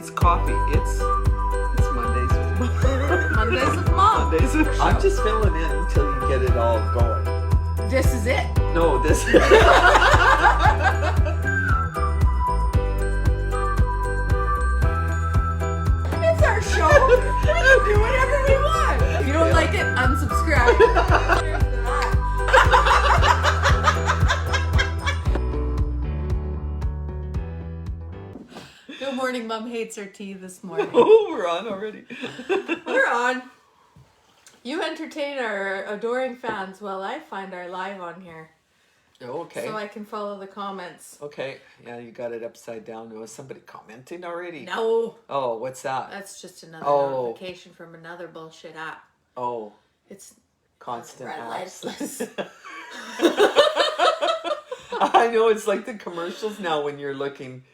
It's coffee. It's Mondays with Mom. Mondays with Mom. Mondays with Mom. I'm just filling in until you get it all going. This is it. No, this. It's our show. We can do whatever we want. If you don't like it, unsubscribe. Here's that. Good morning. Mom hates her tea this morning. Oh, we're on already. We're on. You entertain our adoring fans while I find our live on here. Okay. So I can follow the comments. Okay. Yeah, you got it upside down. Was somebody commenting already? No. Oh, what's that? That's just another Oh. notification from another bullshit app. Oh, It's constant apps. relentless. I know, it's like the commercials now when you're looking,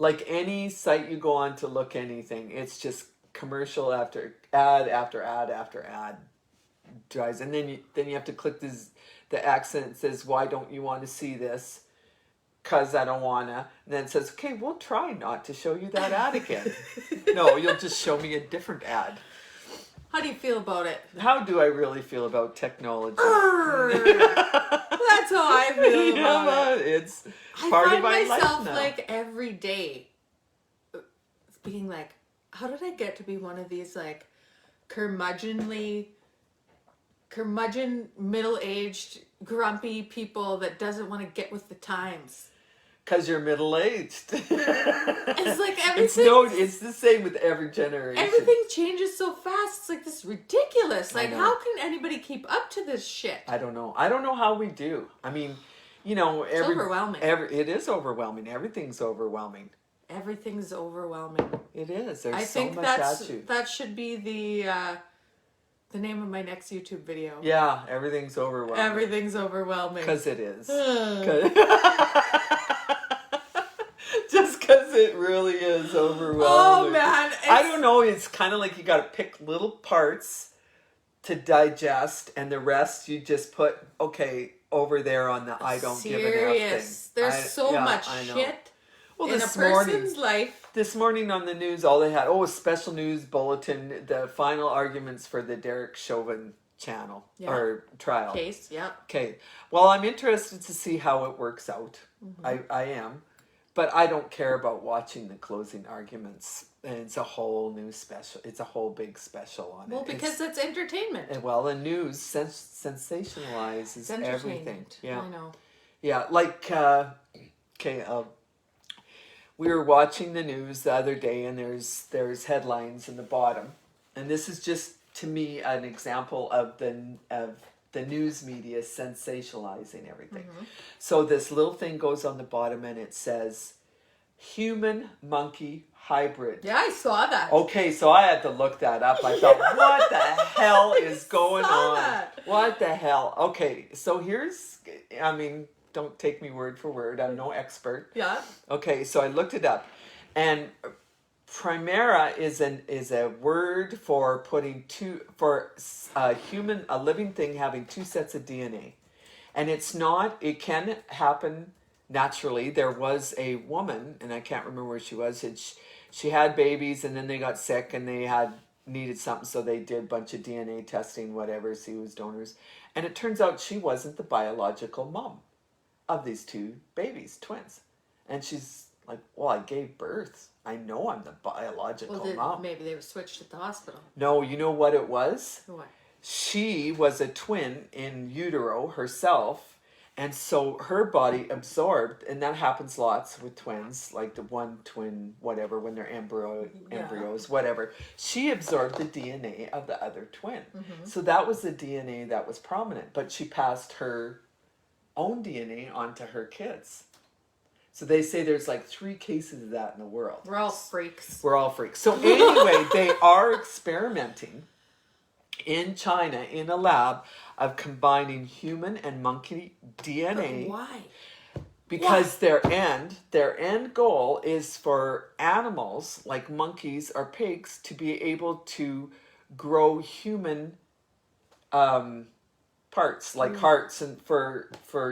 like any site you go on to look anything, it's just commercial after ad after ad after ad drives, and then you have to click the accent that says, why don't you want to see this? Cause I don't wanna. And then it says, okay, we'll try not to show you that ad again. No, you'll just show me a different ad. How do you feel about it? How do I really feel about technology? That's how I feel about it. It's I part find of my myself life now. like every day being like, how did I get to be one of these like curmudgeon middle-aged grumpy people that doesn't want to get with the times? Because you're middle-aged. It's like everything. It's the same with every generation. Everything changes so fast. It's like this ridiculous. Like, know. how can anybody keep up to this shit? I don't know. I don't know how we do. I mean, you know, It's overwhelming. It is overwhelming. Everything's overwhelming. Everything's overwhelming. It is. There's I so think much at you. that should be the name of my next YouTube video. Yeah, everything's overwhelming. Everything's overwhelming. Because it is. Just because it really is overwhelming. Oh man, I don't know. It's kind of like you got to pick little parts to digest, and the rest you just put over there on the I don't give enough thing. There's so much shit well, in a person's life. This morning on the news, all they had, a special news bulletin, the final arguments for the Derek Chauvin channel or trial. Case, yeah. Okay. Well, I'm interested to see how it works out. Mm-hmm. I am. But I don't care about watching the closing arguments. And it's a whole new special. It's a whole big special on it. Well, because it's entertainment. The news sensationalizes everything. Yeah. I know. Yeah, like, we were watching the news the other day, and there's headlines in the bottom. And this is just, to me, an example of the news media sensationalizing everything. Mm-hmm. So this little thing goes on the bottom and it says, human-monkey hybrid. Yeah, I saw that. Okay, so I had to look that up. I thought, what the hell is going on? That. What the hell? Okay, so don't take me word for word. I'm no expert. Yeah. Okay, so I looked it up. And Primera is a word for a living thing having two sets of DNA, and it can happen naturally. There was a woman, and I can't remember where she was. She had babies, and then they got sick, and they needed something, so they did a bunch of DNA testing, whatever, see who was donors, and it turns out she wasn't the biological mom of these two babies, twins, and she's like, well, I gave birth. I know I'm the biological mom. Maybe they were switched at the hospital. No, you know what it was? What? She was a twin in utero herself, and so her body absorbed, and that happens lots with twins, like the one twin, whatever, when they're embryos, whatever. She absorbed the DNA of the other twin. Mm-hmm. So that was the DNA that was prominent, but she passed her own DNA onto her kids. So they say there's like 3 cases of that in the world. We're all freaks. So anyway, they are experimenting in China in a lab of combining human and monkey DNA. But why? Because their end goal is for animals like monkeys or pigs to be able to grow human parts parts, like hearts and for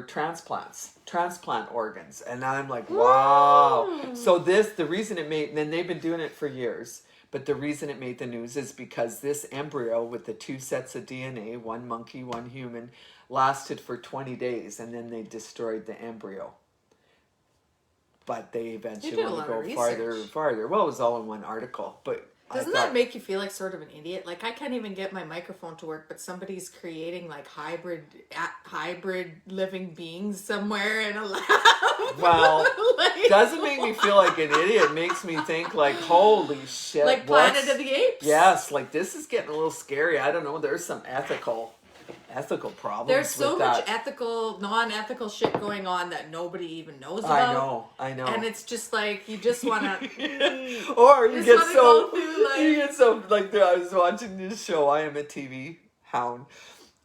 transplant organs. And I'm like, wow. So the reason it made, and they've been doing it for years, but the reason it made the news is because this embryo with the 2 sets of DNA, one monkey, one human, lasted for 20 days, and then they destroyed the embryo. But they eventually want to go farther. Well, it was all in one article, but doesn't that make you feel like sort of an idiot? Like, I can't even get my microphone to work, but somebody's creating like hybrid living beings somewhere in a lab. Well, like, doesn't make me feel like an idiot. It makes me think like, holy shit. like Planet of the Apes. Yes, like this is getting a little scary. I don't know. There's some ethical problems. There's so with much that. ethical, non-ethical shit going on that nobody even knows about. I know. And it's just like, you just want to... Or you get so... like... I was watching this show, I Am a TV Hound,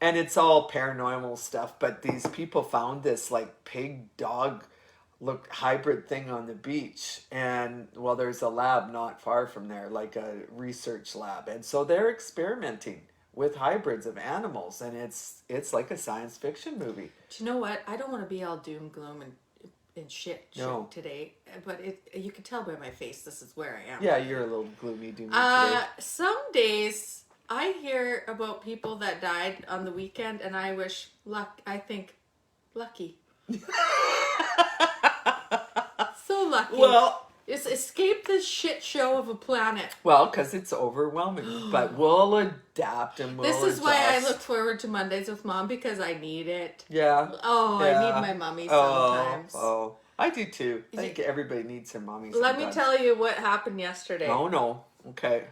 and it's all paranormal stuff, but these people found this like pig dog hybrid thing on the beach, and well, there's a lab not far from there, like a research lab, and so they're experimenting with hybrids of animals, and it's like a science fiction movie. Do you know what? I don't want to be all doom, gloom, and shit today, but you can tell by my face this is where I am. Yeah, you're a little gloomy, doomy today. Some days I hear about people that died on the weekend, and I think lucky. So lucky. Well, just escape this shit show of a planet. well, because it's overwhelming, but we'll adapt and we'll This is why I adjust. look forward to Mondays with Mom, because I need it. Yeah. Oh, Yeah. I need my mommy sometimes. Oh, I do too. I think everybody needs their mommy sometimes. Let me tell you what happened yesterday. Oh, no. Okay.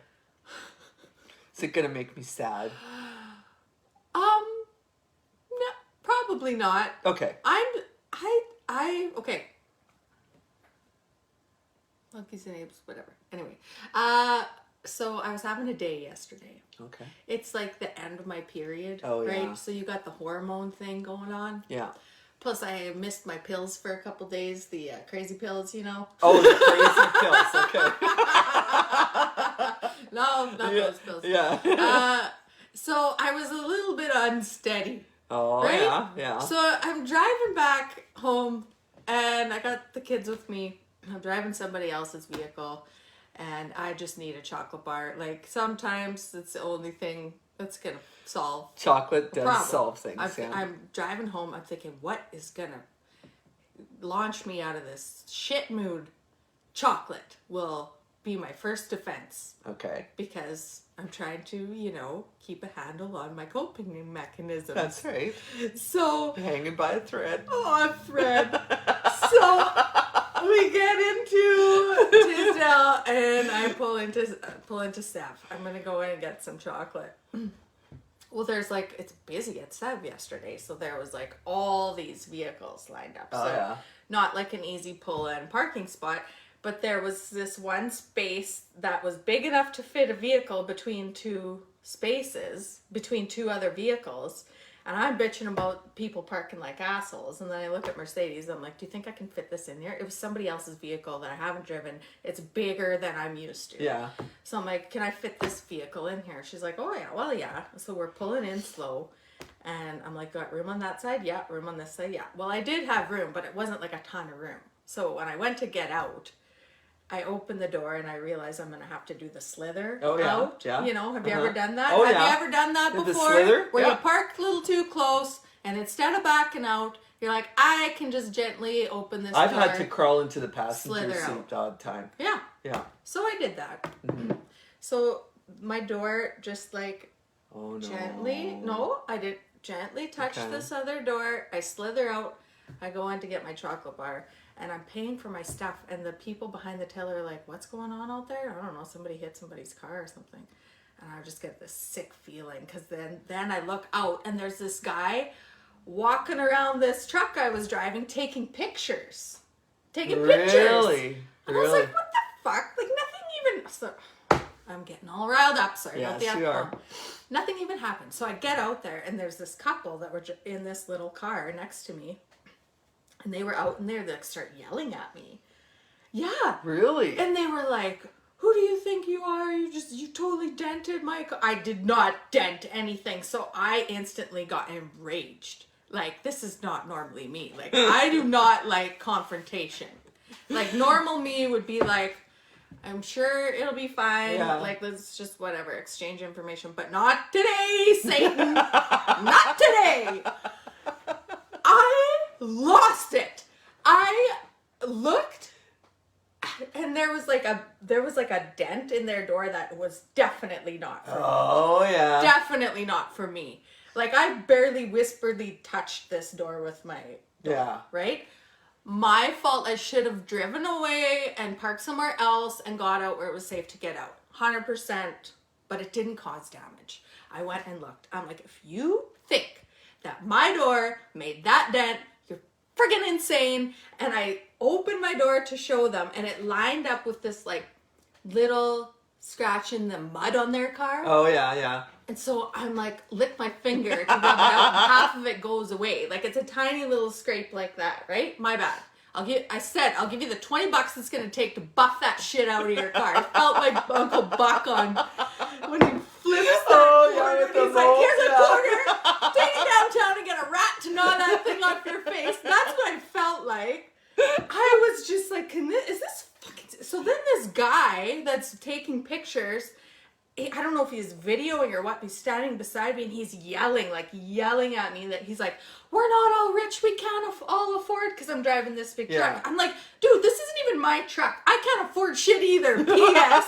Is it going to make me sad? No, probably not. Okay. Okay. Monkeys and apes, whatever. Anyway, so I was having a day yesterday. Okay. It's like the end of my period, Oh, yeah. right? So you got the hormone thing going on. Yeah. Plus, I missed my pills for a couple days, the crazy pills, you know. Oh, the crazy pills. Okay. No, not those pills. Yeah. So I was a little bit unsteady. Oh, right? yeah. So I'm driving back home, and I got the kids with me. I'm driving somebody else's vehicle, and I just need a chocolate bar. Like, sometimes it's the only thing that's going to solve Chocolate the does problem. solve things. I'm driving home. I'm thinking, what is going to launch me out of this shit mood? Chocolate will be my first defense. Okay. Because I'm trying to, keep a handle on my coping mechanisms. That's right. So... Hanging by a thread. Oh, a thread. So we get into Tisdale, and I pull into Steph. I'm gonna go in and get some chocolate. Well, there's it's busy at Sev yesterday, so there was all these vehicles lined up. Oh, So yeah. not like an easy pull-in parking spot, but there was this one space that was big enough to fit a vehicle between two spaces, between two other vehicles. And I'm bitching about people parking like assholes. And then I look at Mercedes. I'm like, do you think I can fit this in there? It was somebody else's vehicle that I haven't driven. It's bigger than I'm used to. Yeah. So I'm like, can I fit this vehicle in here? She's like, oh, yeah. Well, yeah. So we're pulling in slow. And I'm like, got room on that side? Yeah. Room on this side? Yeah. Well, I did have room, but it wasn't a ton of room. So when I went to get out, I opened the door and I realized I'm going to have to do the slither out. Yeah. Have you ever done that? Oh, have yeah. you ever done that The before? slither? Where Yeah. you park a little too close, and instead of backing out, you're like, I can just gently open this I've door. had to crawl into the passenger Slither seat all the time. Yeah. Yeah. So I did that. Mm-hmm. So my door just Oh, no. gently, I didn't gently touch Okay. this other door. I slither out. I go in to get my chocolate bar. And I'm paying for my stuff, and the people behind the teller are like, what's going on out there? I don't know, somebody hit somebody's car or something. And I just get this sick feeling, because then I look out, and there's this guy walking around this truck I was driving taking pictures. Pictures. Really? And I was like, what the fuck? Nothing even... So, I'm getting all riled up, sorry about the Yes, you are. F-bomb. Nothing even happened. So I get out there, and there's this couple that were in this little car next to me. And they were out in there, they start yelling at me. Yeah. Really? And they were like, who do you think you are? You totally dented my car. I did not dent anything. So I instantly got enraged. Like, this is not normally me. Like, I do not like confrontation. Like, normal me would be like, I'm sure it'll be fine. Yeah. Like, let's just whatever, exchange information. But not today, Satan. Not today. I lost it. I looked, and there was like a dent in their door that was definitely not for me. Oh, yeah. Definitely not for me. Like, I barely whisperedly touched this door with my door, Yeah. right? My fault. I should have driven away and parked somewhere else and got out where it was safe to get out. 100%. But it didn't cause damage. I went and looked. I'm like, if you think that my door made that dent, you're friggin' insane. And I opened my door to show them, and it lined up with this like little scratch in the mud on their car. Oh, yeah, yeah. And so I'm like, lick my finger to rub it out, and half of it goes away. Like, it's a tiny little scrape like that, right? My bad. I'll give you the $20 it's gonna take to buff that shit out of your car. I felt like Uncle Buck on when he flips that quarter. with the He's like, rope, here's a quarter, take it downtown and get a rat to gnaw that thing off your face. That's what I felt like. I was just like, is this fucking... So then this guy that's taking pictures, I don't know if he's videoing or what, he's standing beside me and he's yelling at me that he's like, we're not all rich, we can't all afford, because I'm driving this big truck. I'm like, dude, this isn't even my truck. I can't afford shit either. P.S.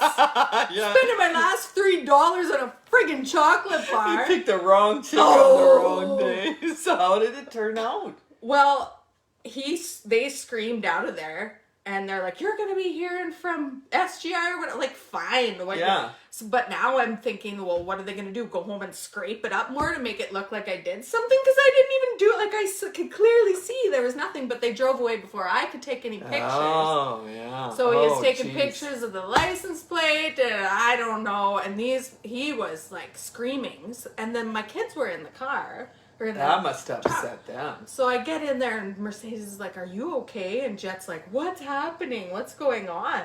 Yeah. Spending my last $3 on a friggin' chocolate bar. You picked the wrong chick on the wrong day. So how did it turn out? Well, they screamed out of there. And they're like, you're going to be hearing from SGI or whatever. Like, fine. Yeah. So, but now I'm thinking, well, what are they going to do? Go home and scrape it up more to make it look like I did something? Because I didn't even do it. Like, I could clearly see there was nothing. But they drove away before I could take any pictures. Oh, yeah. So he was taking pictures of the license plate. And I don't know. And he was, like, screaming. And then my kids were in the car. That must have upset them. So I get in there and Mercedes is like, are you okay? And Jet's like, what's happening? What's going on?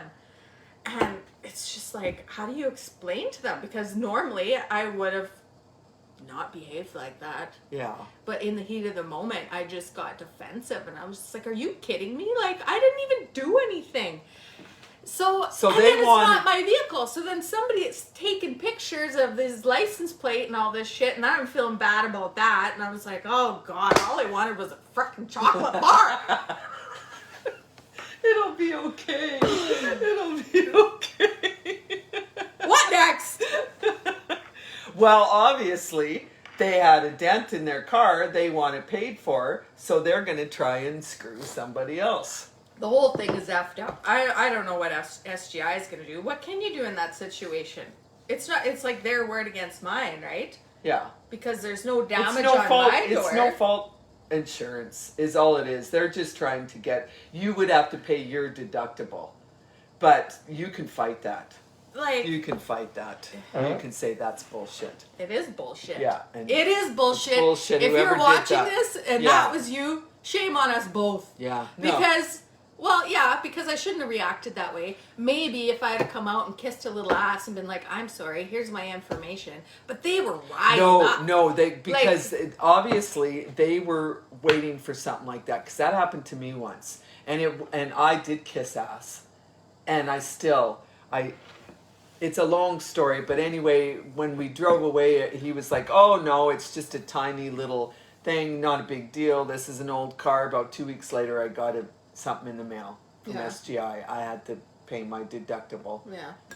And it's just like, how do you explain to them? Because normally I would have not behaved like that. Yeah. But in the heat of the moment, I just got defensive. And I was just like, are you kidding me? Like, I didn't even do anything. So and then it's not my vehicle. So then somebody is taking pictures of this license plate and all this shit, and I'm feeling bad about that. And I was like, oh God, all I wanted was a freaking chocolate bar. It'll be okay. It'll be okay. What next? Well, obviously, they had a dent in their car they want it paid for, so they're going to try and screw somebody else. The whole thing is effed up. I don't know what SGI is going to do. What can you do in that situation? It's like their word against mine, right? Yeah. Because there's no damage on my door. It's no fault insurance is all it is. They're just trying to get... You would have to pay your deductible. But you can fight that. Like, you can fight that. You can say that's bullshit. It is bullshit. Yeah. It is bullshit. It's bullshit. If Whoever you're watching did that. this and that was you, shame on us both. Yeah. Because... Well, yeah, because I shouldn't have reacted that way. Maybe if I had come out and kissed a little ass and been like, I'm sorry, here's my information. But they were riled up. No, because obviously they were waiting for something like that. Because that happened to me once. And I did kiss ass. And it's a long story. But anyway, when we drove away, he was like, oh no, it's just a tiny little thing, not a big deal. This is an old car. About 2 weeks later, I got something in the mail from SGI. I had to pay my deductible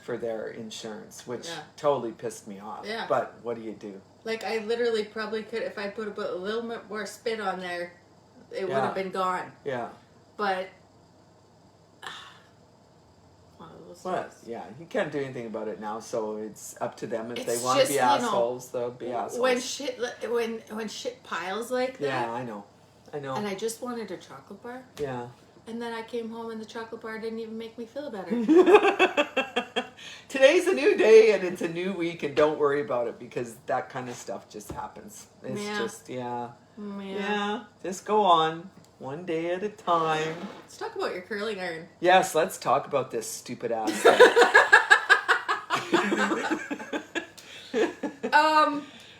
for their insurance, which totally pissed me off. Yeah. But what do you do? Like, I literally probably could, if I put a little bit more spit on there, it would have been gone. Yeah. But... What? Yeah, you can't do anything about it now, so it's up to them. If they want to be assholes, they'll be assholes. When shit piles like that. Yeah, I know. And I just wanted a chocolate bar. Yeah. And then I came home and the chocolate bar didn't even make me feel better. Today's a new day and it's a new week, and don't worry about it because that kind of stuff just happens. It's just, just go on. One day at a time. Let's talk about your curling iron. Yes, let's talk about this stupid ass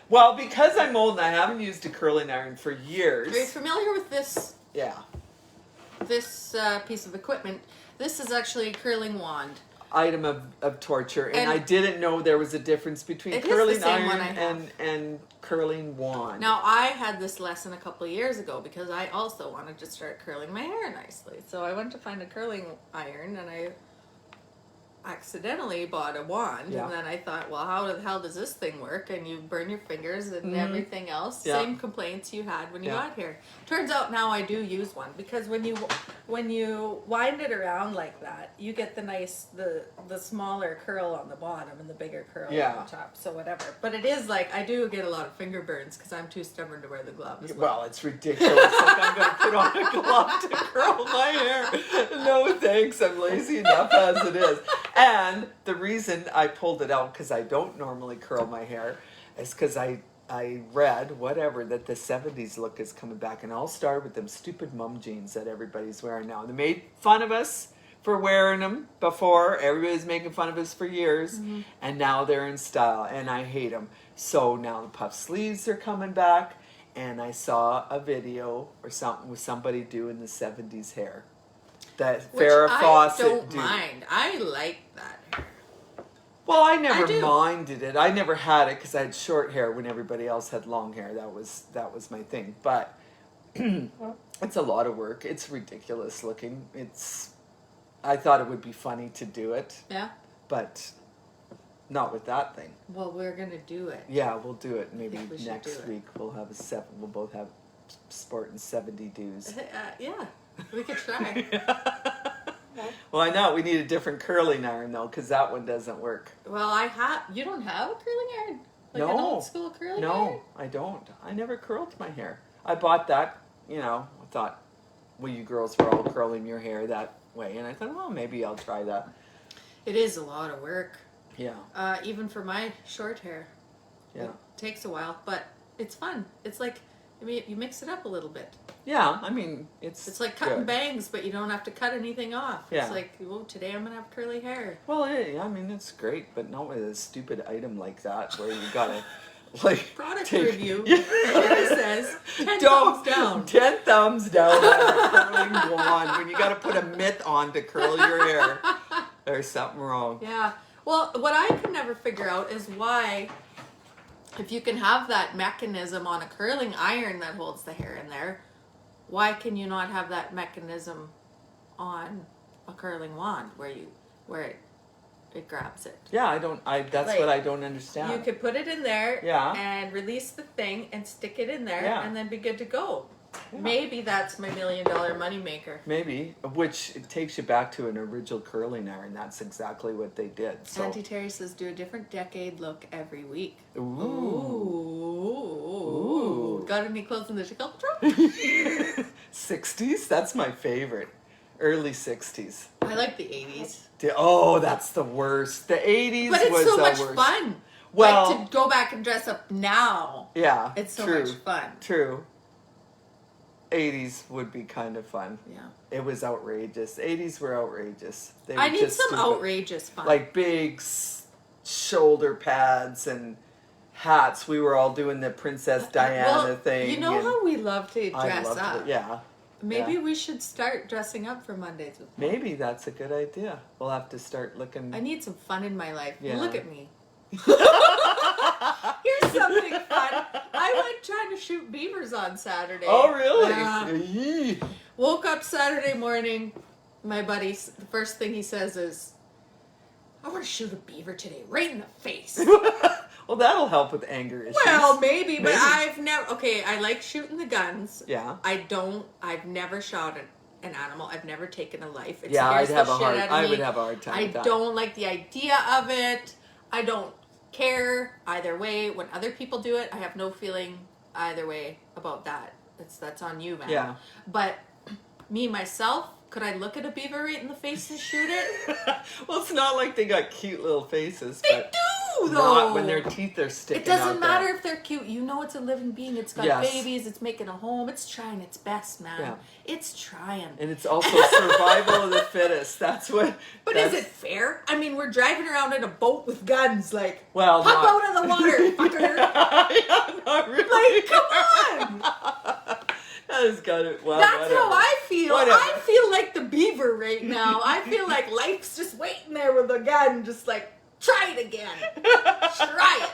Well, because I'm old and I haven't used a curling iron for years. Are you familiar with this Yeah. piece of equipment? This is actually a curling wand. Item of torture, and And I didn't know there was a difference between It is the curling same one iron I have. and curling wand. Now, I had this lesson a couple of years ago because I also wanted to start curling my hair nicely. So I went to find a curling iron and I accidentally bought a wand. Yeah. And then I thought, well, how the hell does this thing work? And you burn your fingers and Mhm. everything else. Yeah. Same complaints you had when you Yeah. got here. Turns out now I do use one because when you wind it around like that, you get the smaller curl on the bottom and the bigger curl Yeah. on the top. So whatever. But it is like I do get a lot of finger burns because I'm too stubborn to wear the glove as well. Well, it's ridiculous. Like I'm going to put on a glove to curl my hair. No thanks. I'm lazy enough as it is. And the reason I pulled it out, because I don't normally curl my hair, is because I read, whatever, that the 70s look is coming back. And I'll start with them stupid mum jeans that everybody's wearing now. They made fun of us for wearing them before. Everybody's making fun of us for years. Mm-hmm. And now they're in style. And I hate them. So now the puff sleeves are coming back. And I saw a video or something with somebody doing the 70s hair. That Which Farrah I Fawcett don't do. mind. I like that. Well, I never do. minded it. I never had it because I had short hair when everybody else had long hair. That was my thing. But it's a lot of work. It's ridiculous looking. I thought it would be funny to do it, Yeah. but not with that thing. Well, we're gonna do it. Yeah, we'll do it. Maybe think we should next do it. week we'll have we'll both have sporting 70 dues. Yeah, we could try. Well, I know we need a different curling iron though, because that one doesn't work. Well, you don't have a curling iron? Like an No. old school curling iron? No, I don't. I never curled my hair. I bought that, I thought, well, you girls were all curling your hair that way. And I thought, well, maybe I'll try that. It is a lot of work. Yeah. Even for my short hair. Yeah. It takes a while, but it's fun. It's like, you mix it up a little bit. Yeah, I mean, It's like cutting good. bangs, but you don't have to cut anything off. Yeah. It's like, oh, today I'm going to have curly hair. Well, I mean, it's great, but not with a stupid item like that where you gotta, like... Product take- review. Yeah. Here it says, 10 Don't- thumbs down. 10 thumbs down on a curling wand when you gotta put a mitt on to curl your hair. There's something wrong. Yeah. Well, what I can never figure out is why, if you can have that mechanism on a curling iron that holds the hair in there, why can you not have that mechanism on a curling wand where it grabs it? Yeah, that's Like, what I don't understand. You could put it in there Yeah. and release the thing and stick it in there Yeah. and then be good to go. Yeah. Maybe that's my $1 million moneymaker. Maybe, which it takes you back to an original curling iron. That's exactly what they did. So, Auntie Terry says do a different decade look every week. ooh. Ooh. Got any clothes in the tickle drawer? 60s? That's my favorite. Early 60s. I like the 80s. Oh, that's the worst. The 80s But it's was so the much worst. fun. Well, Like to go back and dress up now. yeah, It's so true, much fun. True. 80s would be kind of fun. Yeah. It was outrageous. 80s were outrageous. They were I need just some stupid. outrageous fun. Like big shoulder pads and hats. We were all doing the Princess Diana well, thing. You know and how we love to I dress loved up? it. Yeah. Maybe yeah. we should start dressing up for Mondays with me. Maybe that's a good idea. We'll have to start looking. I need some fun in my life. Yeah. Look at me. Here's something fun. I went trying to shoot beavers on Saturday. Oh, really? Yeah. Yee. Woke up Saturday morning. My buddy, the first thing he says is, I want to shoot a beaver today, right in the face. Well, that'll help with anger issues. Well, maybe, but Maybe. I've never, okay, I like shooting the guns. Yeah. I've never shot an animal. I've never taken a life. It Yeah, scares I'd have the a shit hard. out of I me. would have a hard time. I with that. don't like the idea of it. I don't care either way. When other people do it, I have no feeling either way about that. That's on you, man. Yeah. But me, myself, could I look at a beaver right in the face and shoot it? Well, it's not like they got cute little faces, They but do! though. Not when their teeth are sticking It doesn't out matter there. if they're cute. You know it's a living being. It's got Yes. babies. It's making a home. It's trying its best, man. Yeah. It's trying. And it's also survival of the fittest. That's what. But is it fair? I mean, we're driving around in a boat with guns, like, Well, pop not- out of the water, fucker. Yeah, not really. Like, come on. That has got it. Well, That's whatever. how I feel. Whatever. I feel like the beaver right now. I feel like life's just waiting there with a gun, just like, try it again. Try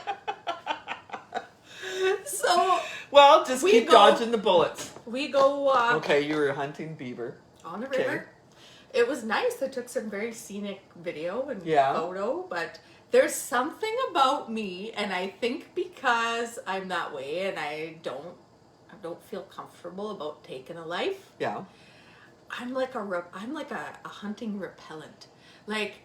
it. So, Well, just We keep go- dodging the bullets. we go Okay, you were hunting beaver. on the Okay. river. It was nice. I took some very scenic video and Yeah. photo, but there's something about me, and I think because I'm that way and I don't feel comfortable about taking a life. Yeah. I'm like a hunting repellent. Like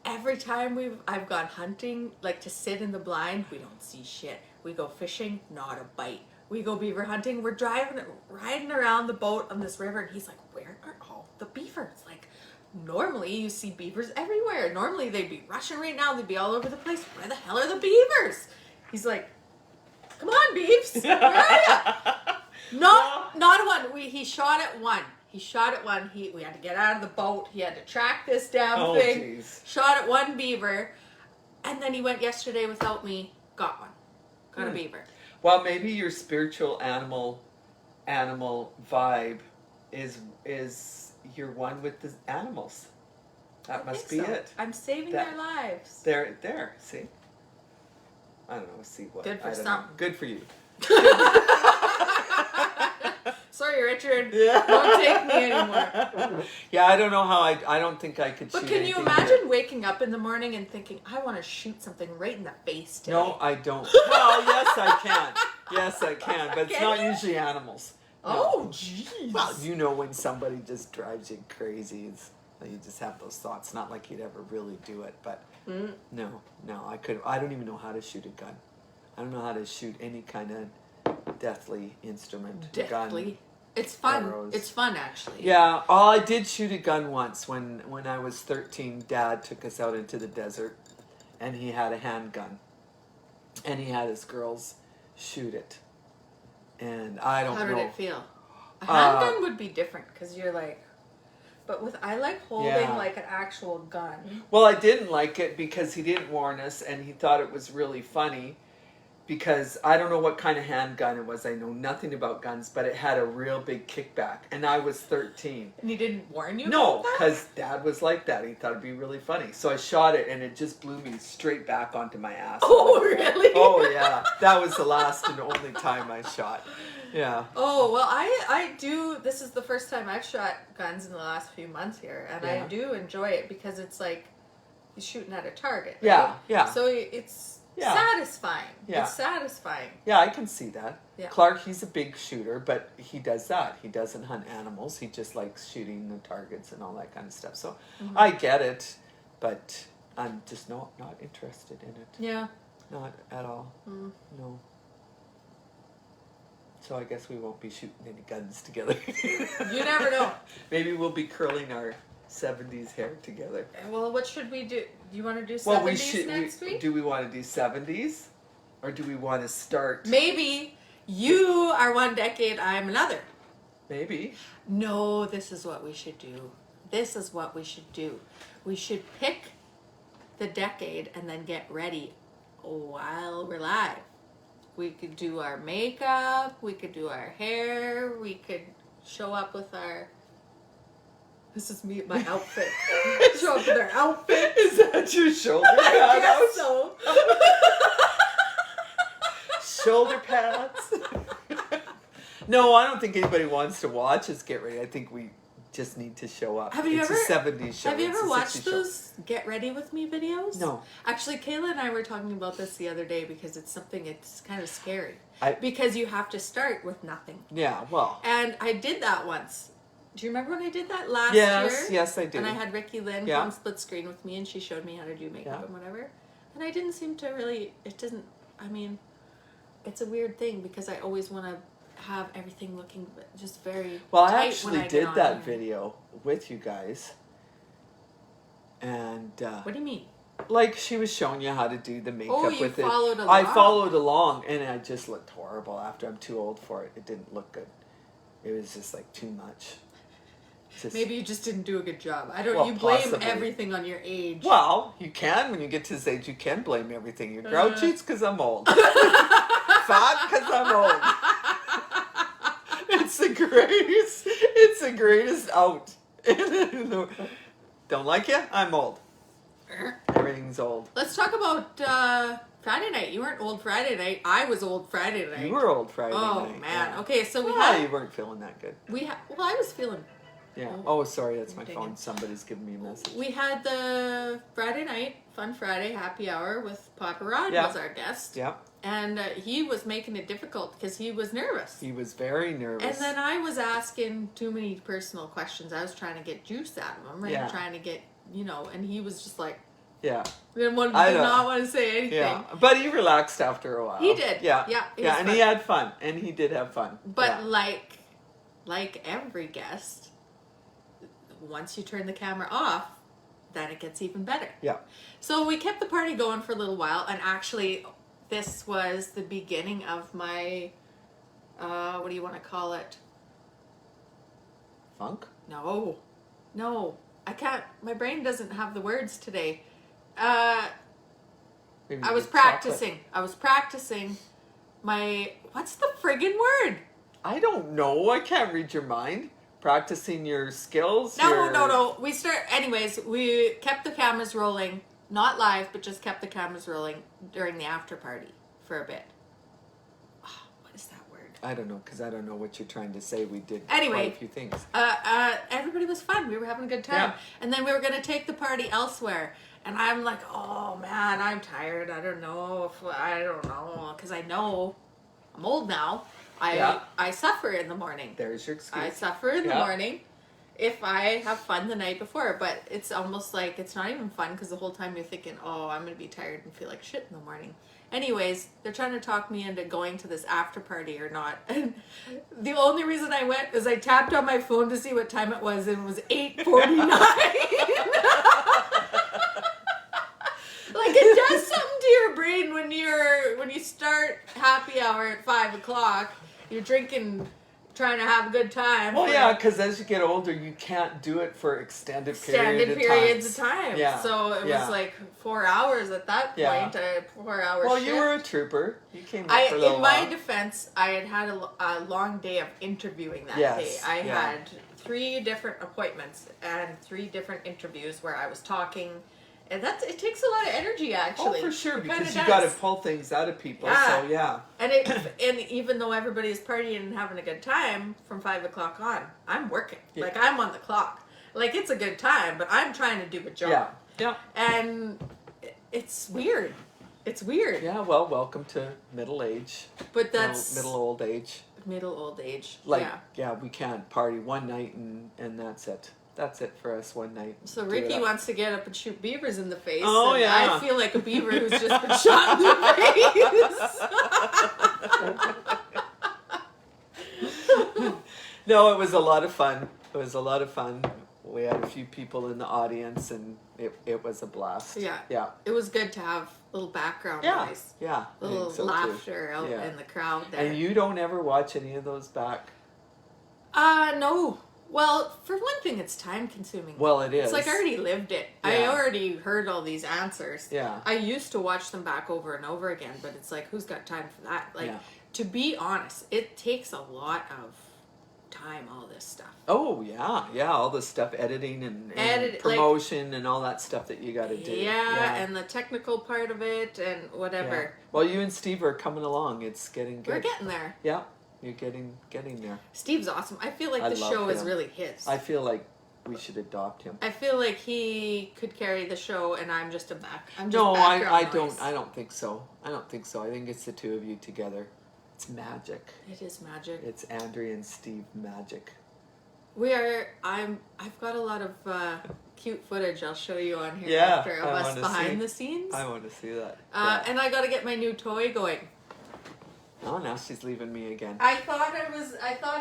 every time I've gone hunting, like to sit in the blind, we don't see shit. We go fishing, not a bite. We go beaver hunting, we're riding around the boat on this river, and he's like, where are all the beavers? Like normally you see beavers everywhere. Normally they'd be rushing right now, they'd be all over the place. Where the hell are the beavers? He's like, come on, beeves, where are you? Not one. He shot at one. We had to get out of the boat. He had to track this damn thing. Jeez. Shot at one beaver, and then he went yesterday without me. Got one. Got a beaver. Well, maybe your spiritual animal vibe is you're one with the animals. That I must think be so. it. I'm saving That- their lives. There. See. I don't know. See what? Good for I don't some. know. Good for you. Sorry, Richard. Yeah. Don't take me anymore. Yeah, I don't know how I don't think I could But shoot can you anything imagine waking up in the morning and thinking, I want to shoot something right in the face today? No, I don't. Well, yes, I can. Yes, I can. But it's Can not you? usually animals. No. Oh, jeez. Well, you know when somebody just drives you crazy, you just have those thoughts. Not like you'd ever really do it, but no, I couldn't. I don't even know how to shoot a gun. I don't know how to shoot any kind of deathly instrument. Deathly. Gun. It's fun. arrows. It's fun, actually. Yeah, I did shoot a gun once when I was 13. Dad took us out into the desert, and he had a handgun, and he had his girls shoot it. And I don't know. How did it feel? A handgun would be different because you're like, but I like holding Yeah. like an actual gun. Well, I didn't like it because he didn't warn us, and he thought it was really funny. Because I don't know what kind of handgun it was. I know nothing about guns, but it had a real big kickback, and I was 13. And he didn't warn you? No, about that? because Dad was like that. He thought it'd be really funny. So I shot it, and it just blew me straight back onto my ass. Oh, really? Oh, yeah. That was the last and only time I shot. Yeah. Oh, well, I do. This is the first time I've shot guns in the last few months here, and Yeah. I do enjoy it because it's like you're shooting at a target. Right? Yeah, yeah. So it's Yeah. satisfying. Yeah. It's satisfying. Yeah, I can see that. Yeah. Clark, he's a big shooter, but he does that. He doesn't hunt animals. He just likes shooting the targets and all that kind of stuff. So I get it, but I'm just not interested in it. Yeah. Not at all. No. So I guess we won't be shooting any guns together. You never know. Maybe we'll be curling our 70s hair together. Well, what should we do? Do you want to do 70s Well, we should. next week? Do we want to do 70s? Or do we want to start? Maybe you are one decade, I'm another. Maybe. No, this is what we should do. This is what we should do. We should pick the decade and then get ready while we're live. We could do our makeup, we could do our hair, we could show up with our... This is me, my outfit. Show up with our outfit. Is that your shoulder I pad? guess so. Shoulder pads? No, I don't think anybody wants to watch us get ready. I think we just need to show up. Have you it's ever- a 70s show. Have you It's ever a watched 60s show. those Get Ready With Me videos? No. Actually, Kayla and I were talking about this the other day because it's kind of scary. I- Because you have to start with nothing. Yeah, well. And I did that once. Do you remember when I did that last Yes, year? yes, I do. And I had Ricky Lynn Yeah. come split screen with me and she showed me how to do makeup Yeah. and whatever. And I didn't seem to really, it's a weird thing because I always want to have everything looking just very Well, I tight actually when I did get on that here. video with you guys. And What do you mean? Like she was showing you how to do the makeup Oh, you with it. followed I along. followed along, and I just looked horrible after. I'm too old for it. It didn't look good. It was just like too much. Just, Maybe you just didn't do a good job. I don't. Well, you blame possibly. everything on your age. Well, you can when you get to this age. You can blame everything. You're grouchy, it's because I'm old. Fat, because I'm old. It's the greatest. It's the greatest out. Don't like you? I'm old. Everything's old. Let's talk about Friday night. You weren't old Friday night. I was old Friday night. You were old Friday Oh night. man. Yeah. Okay, so we Well, had you weren't feeling that good. well, I was feeling. Yeah. Oh, Oh, sorry, that's my dang phone. it. Somebody's giving me a message. We had the Friday night Fun Friday happy hour with Papa Rod Yeah. was our guest, Yeah. and he was making it difficult because he was nervous. He was very nervous. And then I was asking too many personal questions. I was trying to get juice out of him, right? Yeah. Trying to get, and he was just like, Yeah. did I know. not want to say anything. Yeah. But he relaxed after a while. He did. Yeah. Yeah, it Yeah, was and fun. he had fun. And he did have fun. But yeah. like every guest, once you turn the camera off, then it gets even better. Yeah. So we kept the party going for a little while, and actually, this was the beginning of my, what do you want to call it? Funk? No, I can't. My brain doesn't have the words today. Maybe I was chocolate. practicing. I was practicing my. What's the friggin' word? I don't know. I can't read your mind. Practicing your skills? No. Anyways, we kept the cameras rolling. Not live, but just kept the cameras rolling during the after party for a bit. Oh, what is that word? I don't know, because I don't know what you're trying to say. We did Anyway. quite a few things. Everybody was fun. We were having a good time. Yeah. And then we were going to take the party elsewhere. And I'm like, oh man, I'm tired. I don't know. Because I know I'm old now. I suffer in the morning. There's your excuse. I suffer in the Yeah. morning if I have fun the night before. But it's almost like it's not even fun because the whole time you're thinking, oh, I'm going to be tired and feel like shit in the morning. Anyways, they're trying to talk me into going to this after party or not. And the only reason I went is I tapped on my phone to see what time it was, and it was 8:49. Like, it does something to your brain when you start happy hour at 5:00. You're drinking, trying to have a good time. Well, for yeah, because as you get older, you can't do it for extended periods of time. Yeah. So it Yeah. was like 4 hours at that Yeah. point. A 4-hour Well, shift. you were a trooper. You came up for a little In my while. defense, I had a long day of interviewing that Yes, day. I yeah. had 3 different appointments and 3 different interviews where I was talking. And it takes a lot of energy, actually. Oh, for sure, It kinda because you does. got to pull things out of people. Yeah. So, yeah. And even though everybody's partying and having a good time from 5:00 on, I'm working. Yeah. Like, I'm on the clock. Like, it's a good time, but I'm trying to do a job. Yeah. Yeah. And it's weird. It's weird. Yeah, well, welcome to middle age. But that's middle old age. middle old age. Like, yeah. we can't party one night and that's it. That's it for us one night. So Do Ricky it up. wants to get up and shoot beavers in the face. Oh, and yeah. I feel like a beaver who's just been shot in the face. No, it was a lot of fun. It was a lot of fun. We had a few people in the audience, and it was a blast. Yeah. Yeah. It was good to have a little background Yeah. noise. Yeah. I A little think so, too. laughter out Yeah. in the crowd there. And you don't ever watch any of those back? No. Well, for one thing, it's time consuming. Well, it is. It's like I already lived it. I Yeah. already heard all these answers. Yeah. I used to watch them back over and over again, but it's like, who's got time for that? Like, Yeah. to be honest, it takes a lot of time, all this stuff. Oh, yeah. Yeah, all the stuff, editing and promotion and all that stuff that you got to do. Yeah, and the technical part of it and whatever. Yeah. Well, you and Steve are coming along. It's getting good. We're getting there. Yeah, you're getting there. Steve's awesome. I feel like I the love show is him. really his. I feel like we should adopt him. I feel like he could carry the show, and I'm just I'm just No, background I noise. don't. I don't think so. I don't think so. I think it's the two of you together. It's magic. It is magic. It's Andrea and Steve magic. I've got a lot of cute footage I'll show you on here Yeah, after of I us wanna behind see. the scenes. I want to see that. And I got to get my new toy going. Oh, now she's leaving me again. I thought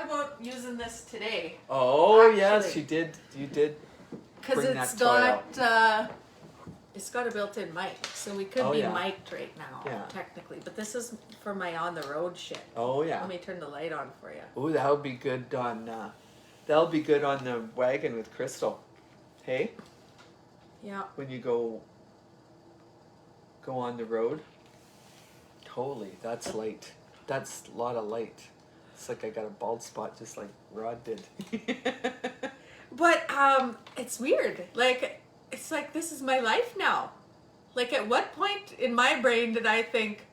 about using this today Oh, actually. yes, you did. You did. because Bring it's that toy got it's got a built-in mic, so we could Oh, be yeah. mic'd right now, Yeah. technically. But this is for my on-the-road shit. Oh yeah. Let me turn the light on for you. Ooh, that'll be good on. That'll be good on the wagon with Crystal. Hey, Yeah. when you go on the road. Holy, that's light. That's a lot of light. It's like I got a bald spot, just like Rod did. But it's weird. Like, it's like this is my life now. Like, at what point in my brain did I think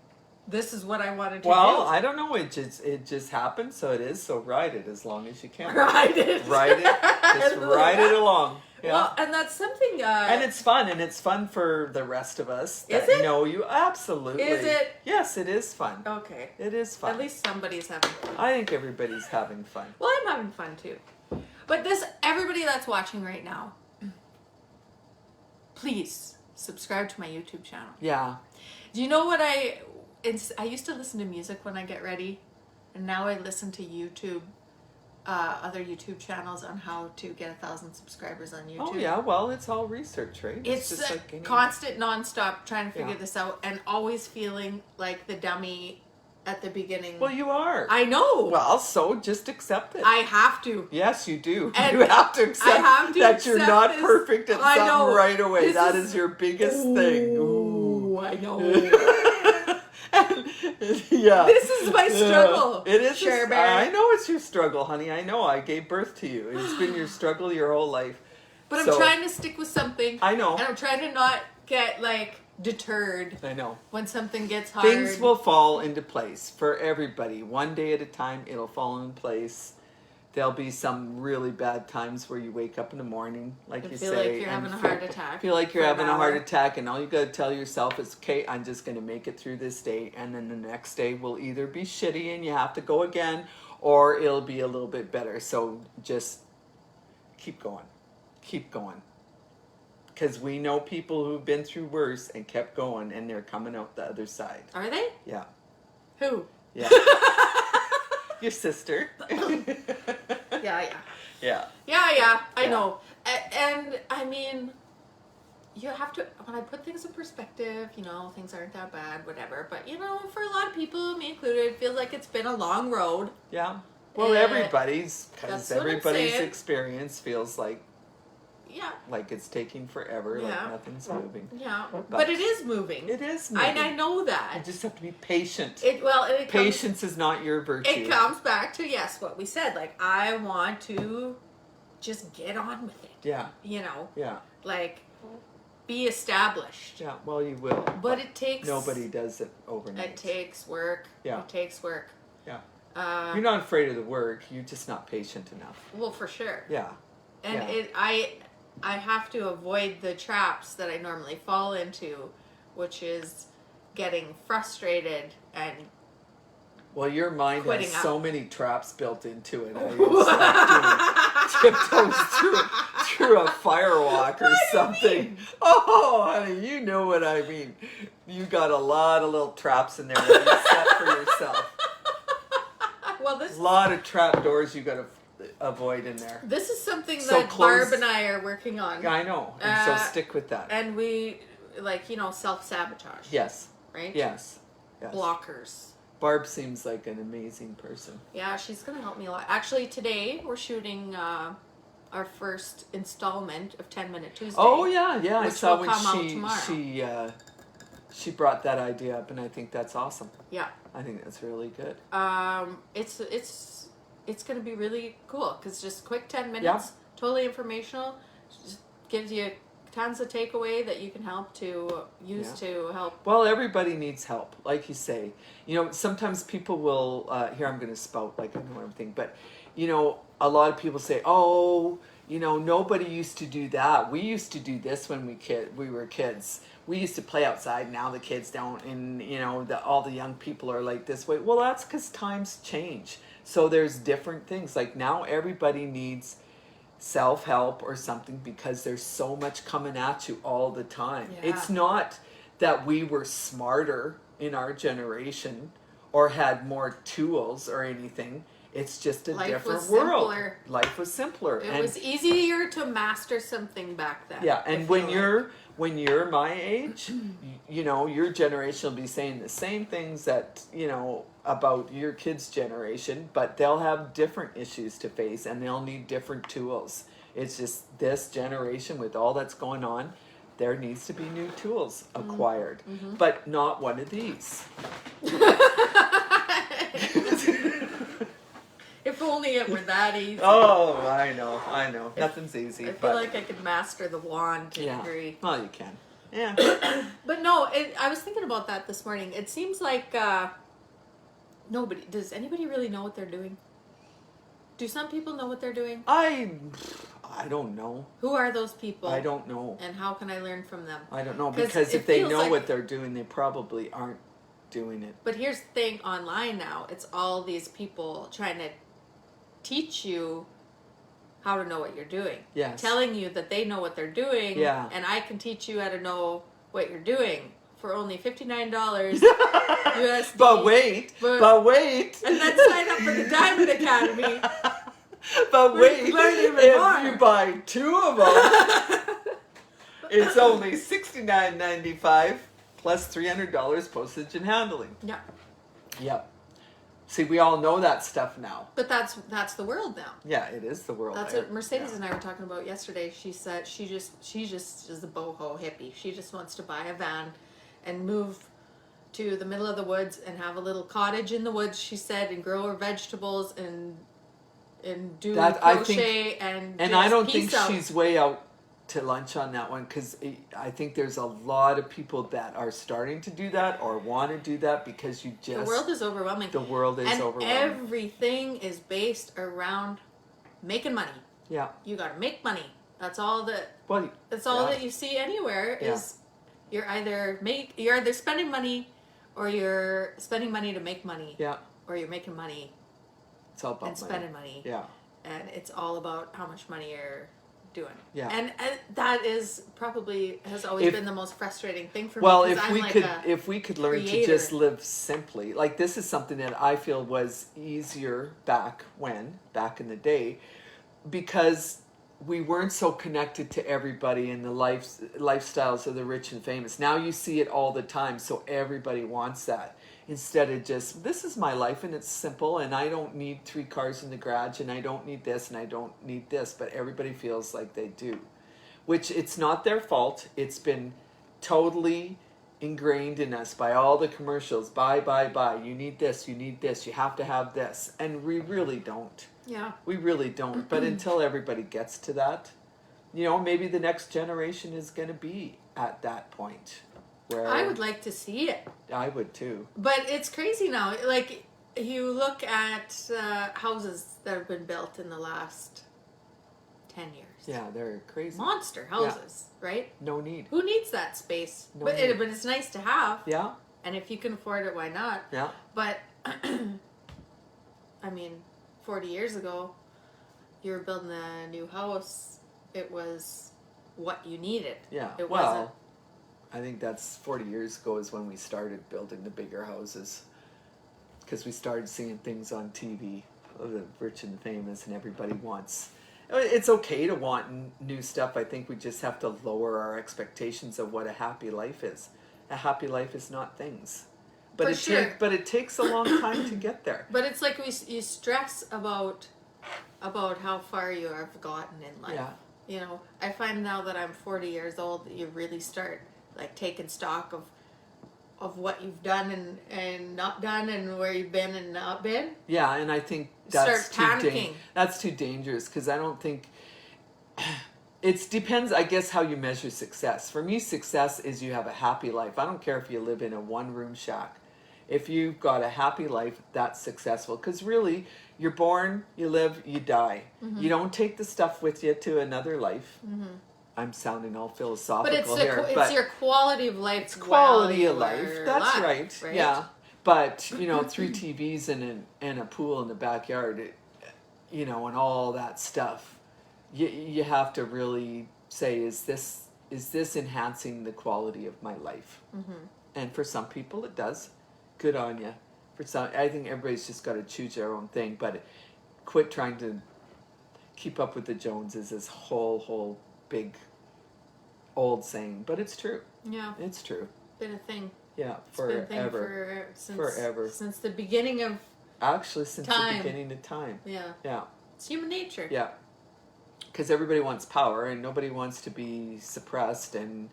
this is what I wanted to Well, do? I don't know. It just happened, so it is. So ride it as long as you can. Ride it. Ride it. Just ride it along. Yeah. Well, and that's something. And it's fun, and it's fun for the rest of us that Is it? know you. Absolutely. Is it? Yes, it is fun. Okay. It is fun. At least somebody's having fun. I think everybody's having fun. Well, I'm having fun too. But everybody that's watching right now, please subscribe to my YouTube channel. Yeah. Do you know what I used to listen to music when I get ready, and now I listen to YouTube, other YouTube channels on how to get 1,000 subscribers on YouTube. Oh yeah. Well, it's all research, right? It's just like any... constant, nonstop trying to figure Yeah. this out, and always feeling like the dummy at the beginning. Well, you are. I know. Well, so just accept it. I have to. Yes, you do. And you have to accept have to that you're accept not this. perfect at I something know. right away. This That is- is your biggest thing. Ooh, I know. Yeah. This is my struggle. It is. Cher I know it's your struggle, honey. I know. I gave birth to you. It's been your struggle your whole life. But I'm So- trying to stick with something. I know. And I'm trying to not get deterred I know. when something gets hard. Things will fall into place for everybody. One day at a time, it'll fall in place. There'll be some really bad times where you wake up in the morning, like and you feel say, like you're and having a heart attack. feel like you're for an having a heart hour. attack, and all you got to tell yourself is, "Okay, I'm just going to make it through this day," and then the next day will either be shitty and you have to go again, or it'll be a little bit better. So just keep going, because we know people who've been through worse and kept going, and they're coming out the other side. Are they? Yeah, Who? yeah. Your sister. Yeah. Yeah. I Yeah. know. And I mean, you have to, when I put things in perspective, things aren't that bad, whatever. But, for a lot of people, me included, it feels like it's been a long road. Yeah. Well, everybody's, because that's what I'm everybody's saying. experience feels like Yeah. it's taking forever, Yeah. like nothing's moving. Yeah. But it is moving. It is moving. And I know You that. just have to be patient. Patience. Patience is not your virtue. It comes back to, yes, what we said. I want to just get on with it. Yeah. Yeah. Be established. Yeah. Well, you will. But it takes... Nobody does it overnight. It takes work. Yeah. It takes work. Yeah. Uh, You're not afraid of the work. You're just not patient enough. well, for sure. Yeah. And Yeah. I have to avoid the traps that I normally fall into, which is getting frustrated and Well, your mind Quitting has so out. many traps built into it. It's like doing tiptoes through a firewalk or something. Oh, honey, you know what I mean. You got a lot of little traps in there that you set for yourself. well, this A lot of trap doors you got to avoid in there. this is something So that close- Barb and I are working on, I know, and so Uh, stick with that. and we self-sabotage. Yes, Right. yes, yes. Blockers. Barb seems like an amazing person. Yeah, she's gonna help me a lot. Actually, today we're shooting our first installment of 10-Minute Tuesday. Oh yeah, yeah. I Which saw will when come out tomorrow. she brought that idea up, and I think that's awesome. Yeah. I think that's really good. It's gonna be really cool because just quick 10 minutes, Yeah. totally informational, just gives you tons of takeaway that you can use to help. Well, everybody needs help, like you say. Sometimes people will. Here, I'm going to spout like I know everything, but a lot of people say, "Oh, nobody used to do that. We used to do this when we were kids. We used to play outside. Now the kids don't, and all the young people are like this way." Well, that's because times change. So there's different things. Like now, everybody needs self-help or something because there's so much coming at you all the time. Yeah. It's not that we were smarter in our generation or had more tools or anything. It's just a Life different was world. simpler. Life was simpler. It was easier to master something back then. Yeah, I and feel when you're my age, you know, your generation will be saying the same things that, you know, about your kids' generation, but they'll have different issues to face and they'll need different tools. It's just this generation with all that's going on, there needs to be new tools acquired, but not one of these. If only it were that easy. Oh, I know. Nothing's easy. I feel like I could master the wand to a degree. Well, you can. Yeah. But no, I was thinking about that this morning. It seems like does anybody really know what they're doing? Do some people know what they're doing? I don't know. Who are those people? I don't know. And how can I learn from them? I don't know, 'Cause because it if they feels know like- what they're doing, they probably aren't doing it. But here's the thing online now. It's all these people trying to teach you how to know what you're doing. Yes. Telling you that they know what they're doing. Yeah. And I can teach you how to know what you're doing for only $59 USD. But wait. But- And And then sign up for the Diamond Academy. but wait, learn even if more. you buy 2 of them, it's only $69.95 plus $300 postage and handling. Yeah. Yep. See, we all know that stuff now. But that's the world now. Yeah, it is the world. That's there. what Mercedes Yeah. and I were talking about yesterday. She said she just is a boho hippie. She just wants to buy a van and move to the middle of the woods and have a little cottage in the woods, she said, and grow her vegetables and do That, I crochet think, and And just I don't peace think out. she's way out to lunch on that one, because I think there's a lot of people that are starting to do that or want to do that because you just The world is overwhelming. the world is and overwhelming. everything is based around making money. Yeah. You got to make money. That's all that. Well, That's all yeah. that you see anywhere Yeah. is you're either spending money or you're spending money to make money. Yeah. Or you're making money It's all about and money. spending money. Yeah. And it's all about how much money you're doing. Yeah. And that is probably has always been the most frustrating thing for Well, me. 'Cause if we could learn to creator. just live simply, like this is something that I feel was easier back in the day, because we weren't so connected to everybody in the lifestyles of the rich and famous. Now you see it all the time, so everybody wants that. Instead of just, this is my life and it's simple and I don't need 3 cars in the garage and I don't need this and I don't need this, but everybody feels like they do. Which it's not their fault. It's been totally ingrained in us by all the commercials. Buy. You need this, you have to have this. And we really don't. Yeah. We really don't. But until everybody gets to that, you know, maybe the next generation is going to be at that point. Where I would like to see it. I would too. But it's crazy now. Like, you look at houses that have been built in the last 10 years. Yeah, they're crazy. Monster houses, right? No need. Who needs that space? No but need. but it's nice to have. Yeah, And if you can afford it, why not? yeah. But, I mean, 40 years ago, you were building a new house. It was what you needed. Yeah. It well, wasn't. I think that's 40 years ago is when we started building the bigger houses. Because we started seeing things on TV of the rich and famous, and everybody wants. It's okay to want new stuff. I think we just have to lower our expectations of what a happy life is. A happy life is not things. But For it sure. but it takes a long time to get there. But it's like you stress about how far you have gotten in life. Yeah. You know, I find now that I'm 40 years old that you really start like taking stock of what you've done and not done and where you've been and not been. Yeah, and I think that's Start too panicking. that's too dangerous, because I don't think it depends, I guess, how you measure success. For me, success is you have a happy life. I don't care if you live in a 1-room shack. If you've got a happy life, that's successful. Because really, you're born, you live, you die. Mm-hmm. You don't take the stuff with you to another life. Mm-hmm. I'm sounding all philosophical But here. it's your quality of life. It's quality while of life. you're That's alive, right. Yeah. But, you know, 3 TVs and a pool in the backyard, you know, and all that stuff. You have to really say, is this enhancing the quality of my life? Mm-hmm. And for some people it does. Good on you. For some, I think everybody's just got to choose their own thing, but quit trying to keep up with the Joneses. This whole big old saying, but it's true. Yeah. It's true. Been a thing. Yeah, It's been a thing forever. Forever. Since the beginning of Actually, since time. the beginning of time. Yeah. Yeah. It's human nature. Yeah. Because everybody wants power, and nobody wants to be suppressed, and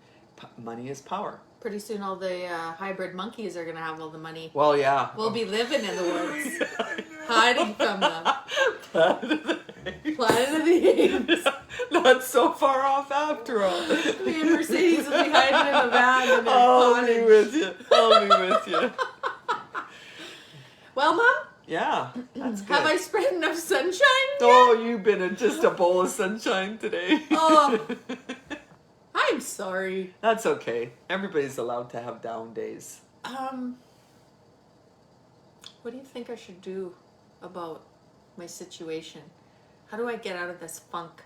money is power. Pretty soon all the hybrid monkeys are going to have all the money. Well, yeah. We'll be living in the woods, hiding from them. Planet of the Apes. Not so far off after all. Me and Mercedes will be hiding in the van in their I'll be cottage. with you. I'll be with you. Well, Mom, Yeah, that's good. have I spread enough sunshine? Oh, you've been just a bowl of sunshine today. Oh. I'm sorry. That's okay. Everybody's allowed to have down days. What do you think I should do about my situation? How do I get out of this funk?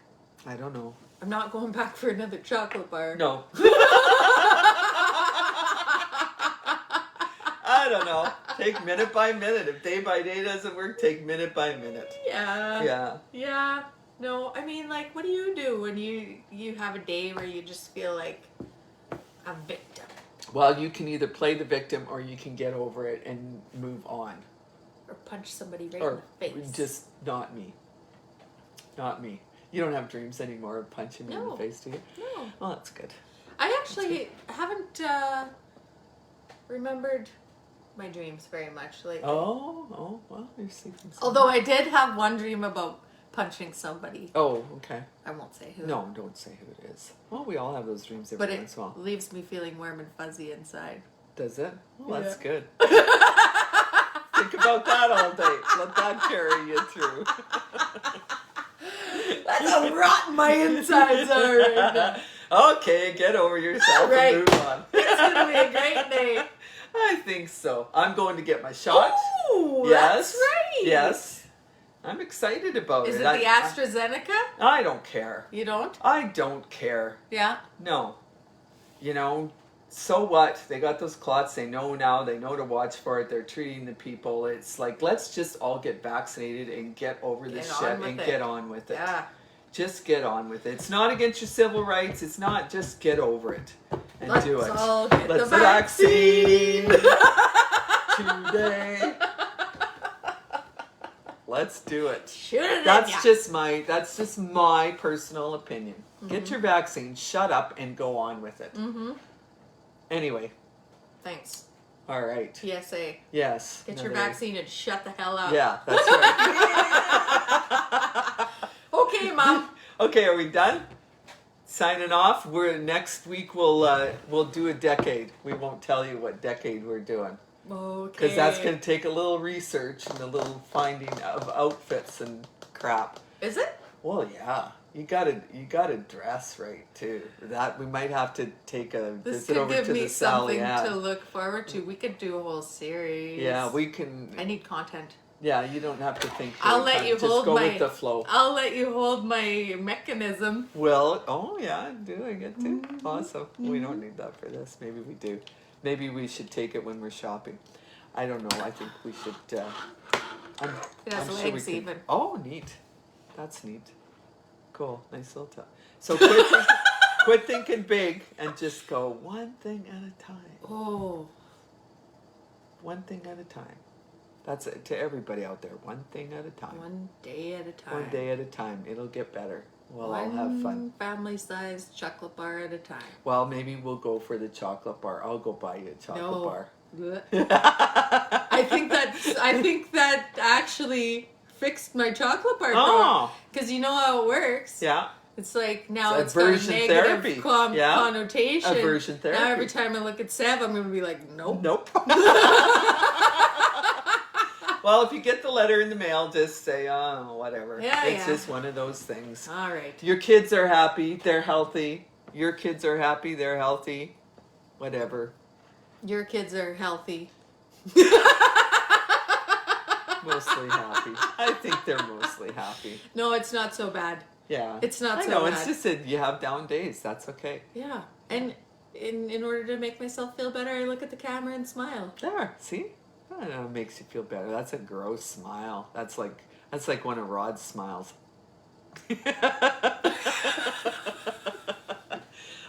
I don't know. I'm not going back for another chocolate bar. No. I don't know. Take minute by minute. If day by day doesn't work, take minute by minute. Yeah. Yeah. Yeah. No, I mean, like, what do you do when you have a day where you just feel like a victim? Well, you can either play the victim or you can get over it and move on. Or punch somebody right Or in the face? just not me. Not me. You don't have dreams anymore of punching me in the No. face, do you? No. Well, that's good. I actually haven't remembered my dreams very much lately. Oh, well, you're sleeping. Although I did have one dream about punching somebody. Oh, okay. I won't say who. No, don't say who it is. Well, we all have those dreams every But it once in a while. leaves me feeling warm and fuzzy inside. Does it? Well, that's Yeah. good. Think about that all day. Let that carry you through. That's how rotten my insides are right now. Okay, get over yourself Right. and move on. It's gonna be a great day. I think so. I'm going to get my shot. Oh, Yes. that's right. Yes. I'm excited about Is it. it the AstraZeneca? I don't care. You don't? I don't care. Yeah. No. You know, so what? They got those clots. They know now. They know to watch for it. They're treating the people. It's like, let's just all get vaccinated and get over this Get on shit with and it. get on with it. Yeah. Just get on with it. It's not against your civil rights. It's not. Just get over it and Let's do it. all get Let's the vaccine. Today. Let's do it. Shoot it That's in ya. just my personal opinion. Get your vaccine, shut up, and go on with it. Mm-hmm. Anyway, Thanks. all right. PSA. Yes. Get your another- vaccine and shut the hell up. Yeah, that's right. Okay, Mom. Okay, are we done? Signing off. Next week we'll do a decade. We won't tell you what decade we're doing. Okay. Because that's going to take a little research and a little finding of outfits and crap. Is it? Well, yeah, you gotta dress right too. That we might have to take a This visit could over give to me the Sally something ad. to look forward to. We could do a whole series. Yeah, we can. I need content. Yeah, you don't have to think. I'll really let hard. you Just hold go my. with the flow. I'll let you hold my mechanism. Well, oh yeah, I do. I get to. Mm-hmm. Awesome. We don't need that for this. Maybe we do. Maybe we should take it when we're shopping. I don't know. I think we should. It has I'm sure legs we can- even. Oh, neat. That's neat. Cool. Nice little top. So quit thinking big and just go one thing at a time. Oh. One thing at a time. That's it to everybody out there. One thing at a time. One day at a time. One day at a time. It'll get better. We'll all have fun. One family-sized chocolate bar at a time. Well, maybe we'll go for the chocolate bar. I'll go buy you a chocolate No. bar. Blech. I think that actually fixed my chocolate bar. Oh. Because you know how it works. Yeah. It's like now It's it's got a aversion negative therapy. Yeah. connotation. Aversion Now therapy. every time I look at Sev, I'm going to be like, nope. Nope. Well, if you get the letter in the mail, just say, oh, whatever. Yeah, It's yeah. just one of those things. All right. Your kids are happy. They're healthy. Your kids are happy. They're healthy. Whatever. Your kids are healthy. Mostly happy. I think they're mostly happy. No, it's not so bad. Yeah. It's not I so know. bad. It's just that you have down days. That's okay. Yeah. And in order to make myself feel better, I look at the camera and smile. There. See? I don't know, it makes you feel better. That's a gross smile. That's like one of Rod's smiles.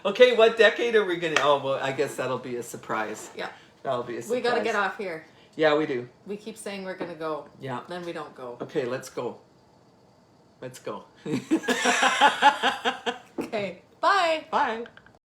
Okay, what decade are we gonna? Oh well, I guess that'll be a surprise. Yeah. That'll be a surprise. We gotta get off here. Yeah, we do. We keep saying we're gonna go. Yeah. Then we don't go. Okay, let's go. Let's go. Okay. Bye. Bye.